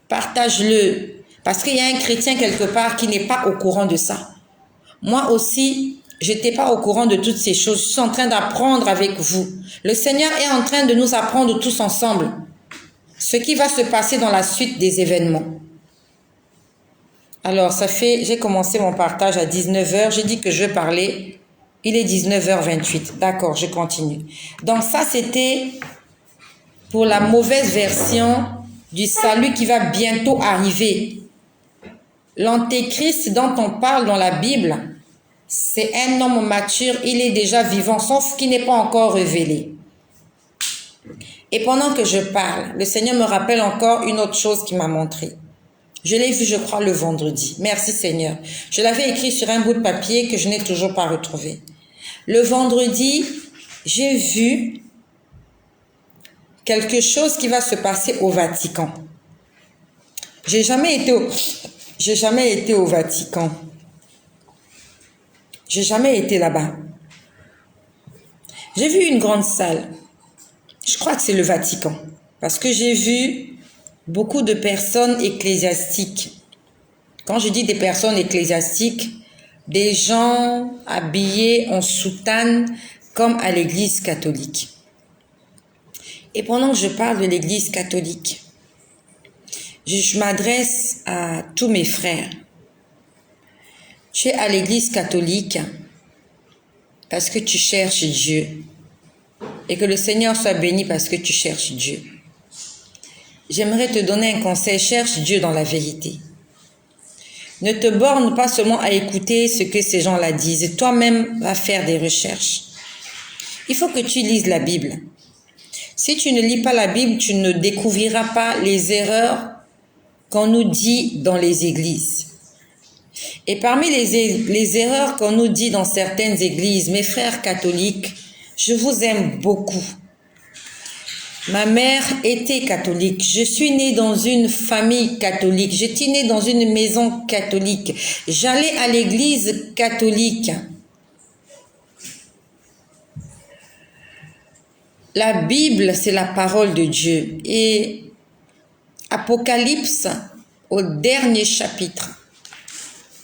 Partage-le. Parce qu'il y a un chrétien quelque part qui n'est pas au courant de ça. Moi aussi, je n'étais pas au courant de toutes ces choses. Je suis en train d'apprendre avec vous. Le Seigneur est en train de nous apprendre tous ensemble ce qui va se passer dans la suite des événements. Alors, j'ai commencé mon partage à 19h. J'ai dit que je parlais. Il est 19h28. D'accord, je continue. Donc ça, c'était pour la mauvaise version du salut qui va bientôt arriver. L'antéchrist dont on parle dans la Bible, c'est un homme mature, il est déjà vivant, sauf qu'il n'est pas encore révélé. Et pendant que je parle, le Seigneur me rappelle encore une autre chose qu'il m'a montré. Je l'ai vu, je crois, le vendredi. Merci Seigneur. Je l'avais écrit sur un bout de papier que je n'ai toujours pas retrouvé. Le vendredi, j'ai vu quelque chose qui va se passer au Vatican. J'ai jamais été au Vatican. J'ai jamais été là-bas. J'ai vu une grande salle. Je crois que c'est le Vatican. Parce que j'ai vu beaucoup de personnes ecclésiastiques. Quand je dis des personnes ecclésiastiques, des gens habillés en soutane comme à l'église catholique. Et pendant que je parle de l'église catholique, je m'adresse à tous mes frères. Tu es à l'église catholique parce que tu cherches Dieu. Et que le Seigneur soit béni parce que tu cherches Dieu. J'aimerais te donner un conseil, cherche Dieu dans la vérité. Ne te borne pas seulement à écouter ce que ces gens-là disent. Toi-même, va faire des recherches. Il faut que tu lises la Bible. Si tu ne lis pas la Bible, tu ne découvriras pas les erreurs qu'on nous dit dans les églises. Et parmi les erreurs qu'on nous dit dans certaines églises, mes frères catholiques, je vous aime beaucoup. Ma mère était catholique. Je suis née dans une famille catholique. Je suis née dans une maison catholique. J'allais à l'église catholique. La Bible, c'est la parole de Dieu. Et Apocalypse, au dernier chapitre.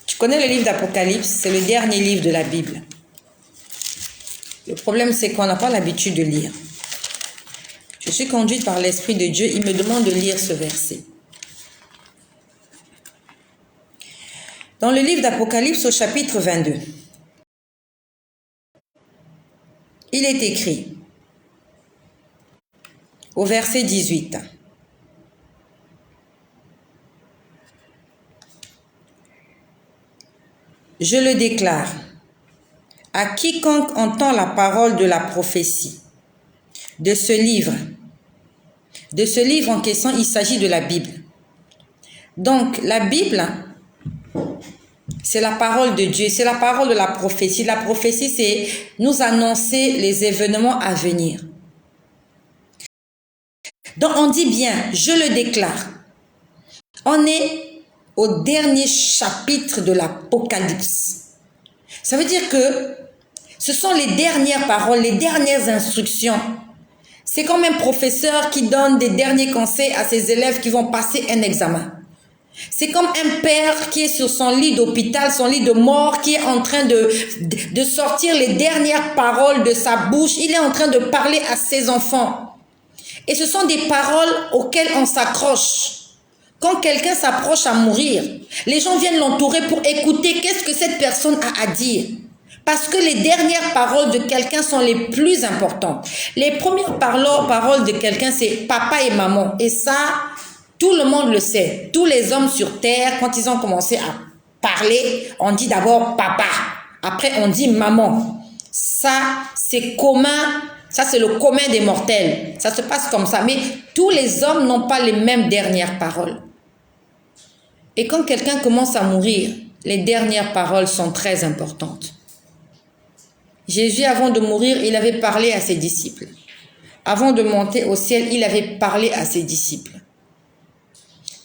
Tu connais le livre d'Apocalypse? C'est le dernier livre de la Bible. Le problème, c'est qu'on n'a pas l'habitude de lire. Je suis conduite par l'Esprit de Dieu. Il me demande de lire ce verset. Dans le livre d'Apocalypse, au chapitre 22, il est écrit, au verset 18, « Je le déclare, à quiconque entend la parole de la prophétie, de ce livre en question, il s'agit de la Bible. Donc, la Bible, c'est la parole de Dieu, c'est la parole de la prophétie. La prophétie, c'est nous annoncer les événements à venir. Donc, on dit bien, je le déclare. On est au dernier chapitre de l'Apocalypse. Ça veut dire que ce sont les dernières paroles, les dernières instructions. C'est comme un professeur qui donne des derniers conseils à ses élèves qui vont passer un examen. C'est comme un père qui est sur son lit d'hôpital, son lit de mort, qui est en train de sortir les dernières paroles de sa bouche. Il est en train de parler à ses enfants. Et ce sont des paroles auxquelles on s'accroche. Quand quelqu'un s'approche à mourir, les gens viennent l'entourer pour écouter qu'est-ce que cette personne a à dire. Parce que les dernières paroles de quelqu'un sont les plus importantes. Les premières paroles de quelqu'un, c'est papa et maman. Et ça, tout le monde le sait. Tous les hommes sur terre, quand ils ont commencé à parler, on dit d'abord papa. Après, on dit maman. Ça, c'est commun. Ça, c'est le commun des mortels. Ça se passe comme ça. Mais tous les hommes n'ont pas les mêmes dernières paroles. Et quand quelqu'un commence à mourir, les dernières paroles sont très importantes. Jésus, avant de mourir, il avait parlé à ses disciples. Avant de monter au ciel, il avait parlé à ses disciples.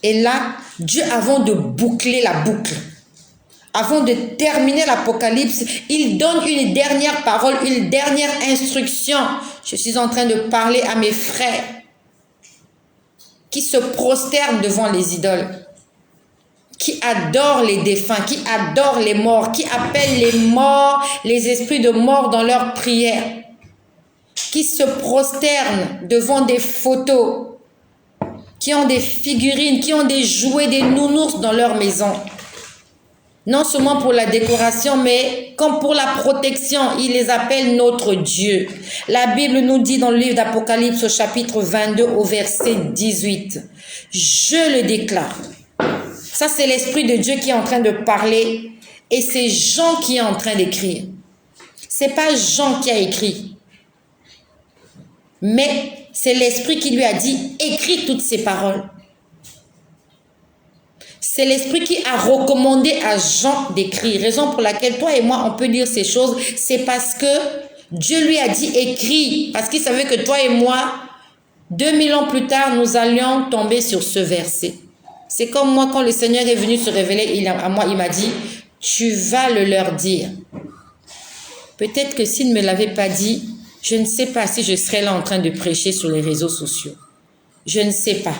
Et là, Dieu, avant de boucler la boucle, avant de terminer l'Apocalypse, il donne une dernière parole, une dernière instruction. Je suis en train de parler à mes frères qui se prosternent devant les idoles, qui adorent les défunts, qui adorent les morts, qui appellent les morts, les esprits de mort dans leurs prières, qui se prosternent devant des photos, qui ont des figurines, qui ont des jouets, des nounours dans leur maison. Non seulement pour la décoration, mais comme pour la protection. Il les appelle notre Dieu. La Bible nous dit dans le livre d'Apocalypse au chapitre 22 au verset 18. Je le déclare. Ça, c'est l'Esprit de Dieu qui est en train de parler et c'est Jean qui est en train d'écrire. C'est pas Jean qui a écrit, mais c'est l'Esprit qui lui a dit, écris toutes ces paroles. C'est l'Esprit qui a recommandé à Jean d'écrire. Raison pour laquelle toi et moi, on peut lire ces choses, c'est parce que Dieu lui a dit écris. Parce qu'il savait que toi et moi, 2000 ans plus tard, nous allions tomber sur ce verset. C'est comme moi, quand le Seigneur est venu se révéler à moi, il m'a dit, tu vas le leur dire. Peut-être que s'il ne me l'avait pas dit, je ne sais pas si je serais là en train de prêcher sur les réseaux sociaux. Je ne sais pas.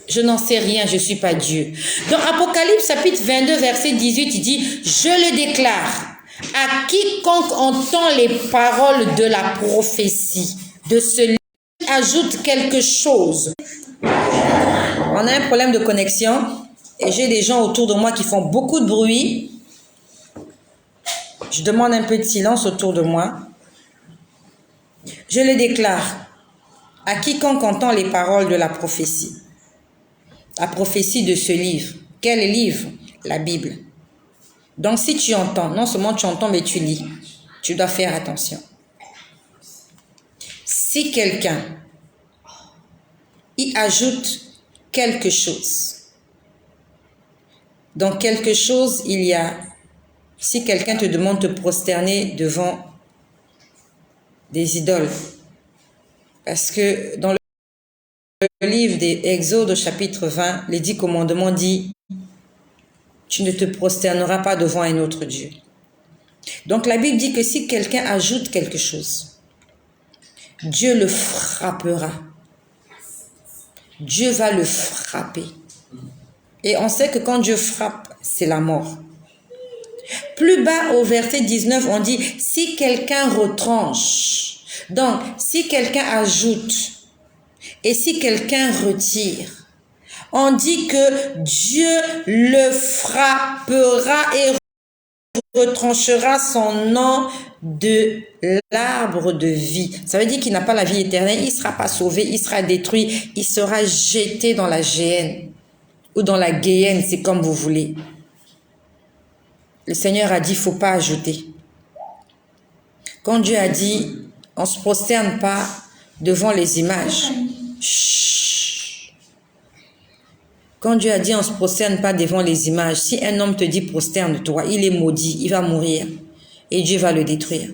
Je n'en sais rien, je ne suis pas Dieu. Dans Apocalypse chapitre 22, verset 18, il dit, je le déclare à quiconque entend les paroles de la prophétie, de celui qui ajoute quelque chose. On a un problème de connexion et j'ai des gens autour de moi qui font beaucoup de bruit. Je demande un peu de silence autour de moi. Je le déclare à quiconque entend les paroles de la prophétie. La prophétie de ce livre. Quel livre? La Bible. Donc si tu entends, non seulement tu entends, mais tu lis. Tu dois faire attention. Si quelqu'un y ajoute quelque chose, dans quelque chose il y a, si quelqu'un te demande de te prosterner devant des idoles, parce que dans le livre des Exodes au chapitre 20, les 10 commandements dit « Tu ne te prosterneras pas devant un autre Dieu ». Donc la Bible dit que si quelqu'un ajoute quelque chose, Dieu le frappera. Dieu va le frapper. Et on sait que quand Dieu frappe, c'est la mort. Plus bas au verset 19, on dit « Si quelqu'un retranche ». Donc, si quelqu'un ajoute et si quelqu'un retire, on dit que Dieu le frappera et retranchera son nom de l'arbre de vie. Ça veut dire qu'il n'a pas la vie éternelle, il ne sera pas sauvé, il sera détruit, il sera jeté dans la géhenne ou dans la guéhenne, c'est comme vous voulez. Le Seigneur a dit, il ne faut pas ajouter. Quand Dieu a dit, on ne se prosterne pas devant les images. Chut. Quand Dieu a dit, on ne se prosterne pas devant les images, si un homme te dit, prosterne-toi, il est maudit, il va mourir et Dieu va le détruire.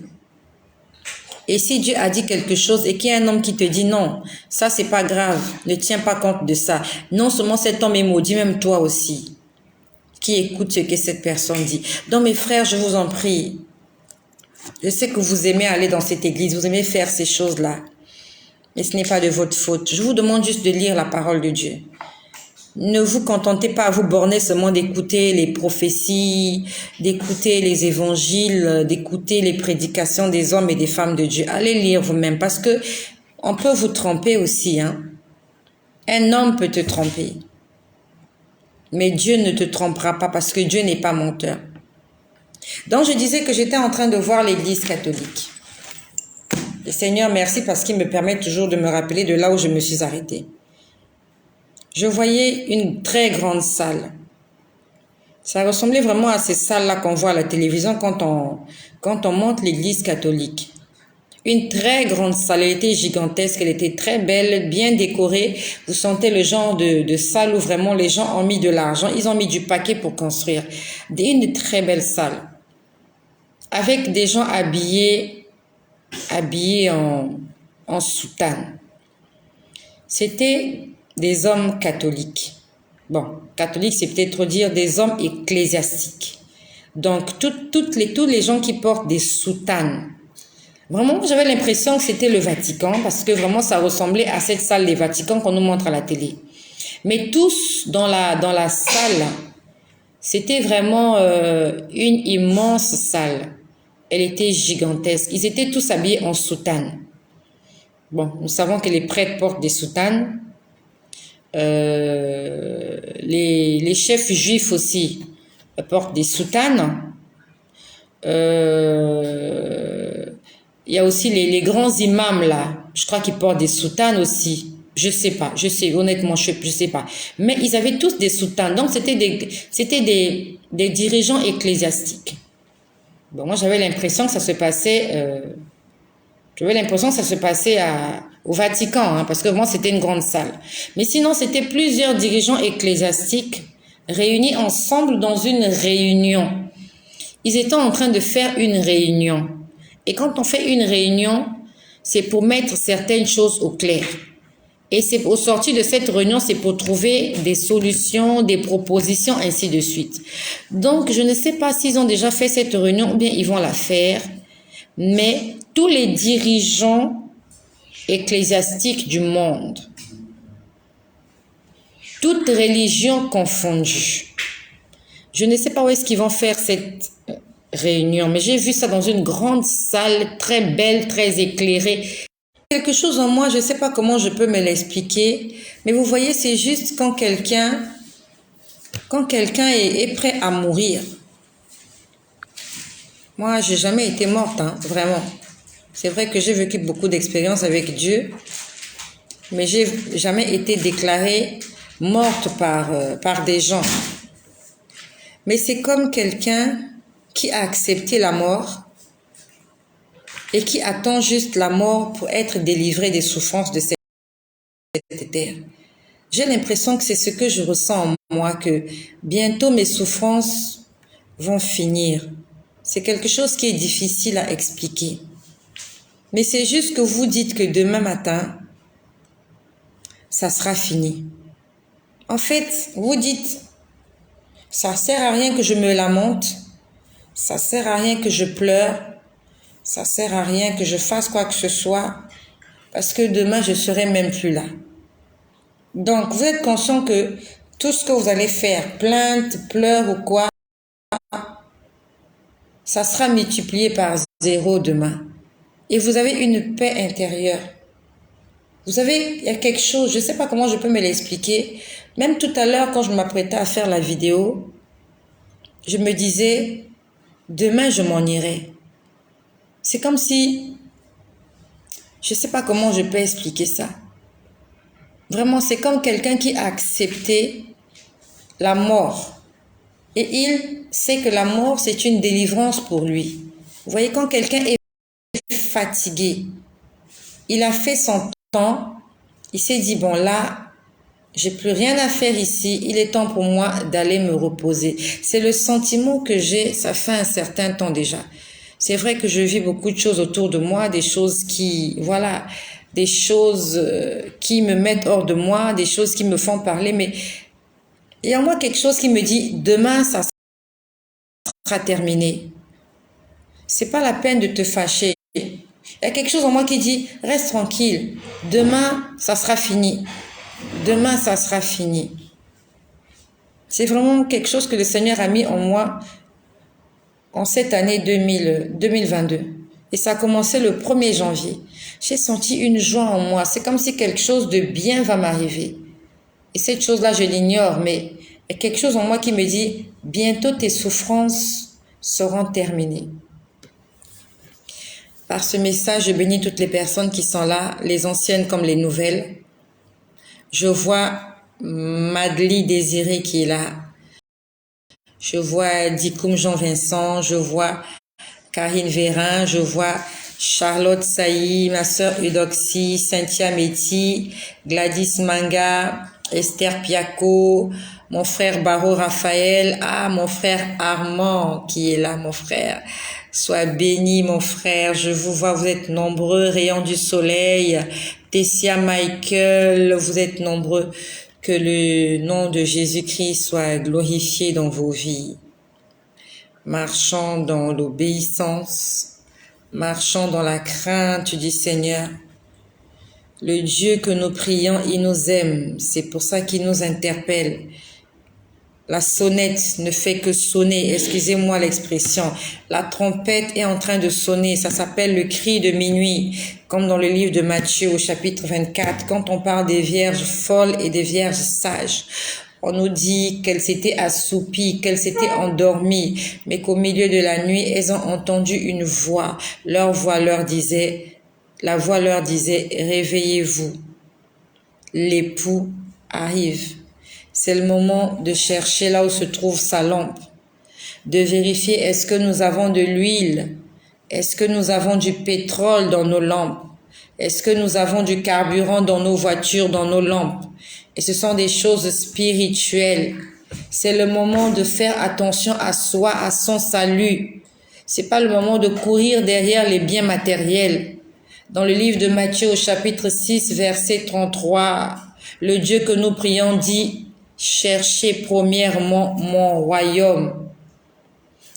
Et si Dieu a dit quelque chose et qu'il y a un homme qui te dit, non, ça c'est pas grave, ne tiens pas compte de ça. Non seulement cet homme est maudit, même toi aussi, qui écoute ce que cette personne dit. Donc mes frères, je vous en prie, je sais que vous aimez aller dans cette église, vous aimez faire ces choses-là, mais ce n'est pas de votre faute. Je vous demande juste de lire la parole de Dieu. Ne vous contentez pas à vous borner seulement d'écouter les prophéties, d'écouter les évangiles, d'écouter les prédications des hommes et des femmes de Dieu. Allez lire vous-même parce que on peut vous tromper aussi, hein. Un homme peut te tromper, mais Dieu ne te trompera pas parce que Dieu n'est pas menteur. Donc je disais que j'étais en train de voir l'église catholique. Le Seigneur, merci parce qu'il me permet toujours de me rappeler de là où je me suis arrêtée. Je voyais une très grande salle. Ça ressemblait vraiment à ces salles-là qu'on voit à la télévision quand on monte l'église catholique. une très grande salle. Elle était gigantesque, elle était très belle, bien décorée. Vous sentez le genre de salle où vraiment les gens ont mis de l'argent. Ils ont mis du paquet pour construire. Une très belle salle. Avec des gens habillés en soutane. C'était des hommes catholiques. Bon, catholiques, c'est peut-être trop dire des hommes ecclésiastiques. Donc, tous les gens qui portent des soutanes. Vraiment, j'avais l'impression que c'était le Vatican parce que vraiment, ça ressemblait à cette salle des Vaticans qu'on nous montre à la télé. Mais tous dans la salle, c'était vraiment une immense salle. Elle était gigantesque. Ils étaient tous habillés en soutane. Bon, nous savons que les prêtres portent des soutanes. Les chefs juifs aussi portent des soutanes. Il y a aussi les grands imams là, je crois qu'ils portent des soutanes aussi. Je sais pas, honnêtement, je sais pas. Mais ils avaient tous des soutanes, donc c'était des dirigeants ecclésiastiques. Bon, moi j'avais l'impression que ça se passait au Vatican, hein, parce que moi c'était une grande salle. Mais sinon c'était plusieurs dirigeants ecclésiastiques réunis ensemble dans une réunion. Ils étaient en train de faire une réunion. Et quand on fait une réunion, c'est pour mettre certaines choses au clair. Et c'est au sortir de cette réunion, c'est pour trouver des solutions, des propositions, ainsi de suite. Donc, je ne sais pas s'ils ont déjà fait cette réunion ou bien ils vont la faire. Mais tous les dirigeants ecclésiastiques du monde, toutes religions confondues, je ne sais pas où est-ce qu'ils vont faire cette réunion, mais j'ai vu ça dans une grande salle, très belle, très éclairée. Quelque chose en moi, je ne sais pas comment je peux me l'expliquer, mais vous voyez, c'est juste quand quelqu'un est prêt à mourir. Moi, j'ai jamais été morte, hein, vraiment. C'est vrai que j'ai vécu beaucoup d'expériences avec Dieu, mais j'ai jamais été déclarée morte par des gens. Mais c'est comme quelqu'un qui a accepté la mort et qui attend juste la mort pour être délivré des souffrances de cette terre. J'ai l'impression que c'est ce que je ressens en moi, que bientôt mes souffrances vont finir. C'est quelque chose qui est difficile à expliquer. Mais c'est juste que vous dites que demain matin, ça sera fini. En fait, vous dites, ça sert à rien que je me lamente, ça sert à rien que je pleure, ça sert à rien que je fasse quoi que ce soit, parce que demain, je serai même plus là. Donc, vous êtes conscient que tout ce que vous allez faire, plainte, pleurs ou quoi, ça sera multiplié par 0 demain. Et vous avez une paix intérieure. Vous savez, il y a quelque chose, je ne sais pas comment je peux me l'expliquer. Même tout à l'heure, quand je m'apprêtais à faire la vidéo, je me disais, demain, je m'en irai. C'est comme si, je ne sais pas comment je peux expliquer ça. Vraiment, c'est comme quelqu'un qui a accepté la mort. Et il sait que la mort, c'est une délivrance pour lui. Vous voyez, quand quelqu'un est fatigué, il a fait son temps, il s'est dit, bon là, j'ai plus rien à faire ici, il est temps pour moi d'aller me reposer. C'est le sentiment que j'ai, ça fait un certain temps déjà. C'est vrai que je vis beaucoup de choses autour de moi, des choses qui, voilà, des choses qui me mettent hors de moi, des choses qui me font parler, mais il y a en moi quelque chose qui me dit, demain, ça sera terminé. C'est pas la peine de te fâcher. Il y a quelque chose en moi qui dit, reste tranquille, demain, ça sera fini. Demain, ça sera fini. C'est vraiment quelque chose que le Seigneur a mis en moi en cette année 2022. Et ça a commencé le 1er janvier. J'ai senti une joie en moi. C'est comme si quelque chose de bien va m'arriver. Et cette chose-là, je l'ignore, mais il y a quelque chose en moi qui me dit, bientôt tes souffrances seront terminées. Par ce message, je bénis toutes les personnes qui sont là, les anciennes comme les nouvelles. Je vois Madly Désiré qui est là. Je vois Dikoum Jean-Vincent. Je vois Karine Vérin. Je vois Charlotte Sailly, ma sœur Eudoxie, Cynthia Métis, Gladys Manga, Esther Piaco, mon frère Baro Raphaël, mon frère Armand qui est là, mon frère. Sois béni, mon frère, je vous vois, vous êtes nombreux, rayons du soleil. Tessia Michael, vous êtes nombreux. Que le nom de Jésus-Christ soit glorifié dans vos vies. Marchons dans l'obéissance, marchons dans la crainte du Seigneur. Le Dieu que nous prions, il nous aime, c'est pour ça qu'il nous interpelle. La sonnette ne fait que sonner, excusez-moi l'expression. La trompette est en train de sonner, ça s'appelle le cri de minuit, comme dans le livre de Matthieu au chapitre 24, quand on parle des vierges folles et des vierges sages. On nous dit qu'elles s'étaient assoupies, qu'elles s'étaient endormies, mais qu'au milieu de la nuit, elles ont entendu une voix. La voix leur disait, réveillez-vous, l'époux arrive. C'est le moment de chercher là où se trouve sa lampe, de vérifier est-ce que nous avons de l'huile, est-ce que nous avons du pétrole dans nos lampes, est-ce que nous avons du carburant dans nos voitures, dans nos lampes. Et ce sont des choses spirituelles. C'est le moment de faire attention à soi, à son salut. C'est pas le moment de courir derrière les biens matériels. Dans le livre de Matthieu au chapitre 6, verset 33, le Dieu que nous prions dit: cherchez premièrement mon royaume.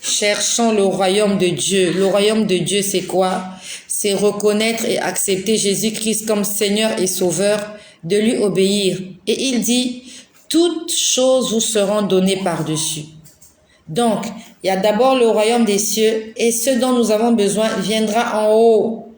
Cherchons le royaume de Dieu. Le royaume de Dieu, c'est quoi? C'est reconnaître et accepter Jésus-Christ comme Seigneur et Sauveur, de lui obéir. Et il dit, toutes choses vous seront données par-dessus. Donc, il y a d'abord le royaume des cieux et ce dont nous avons besoin viendra en haut.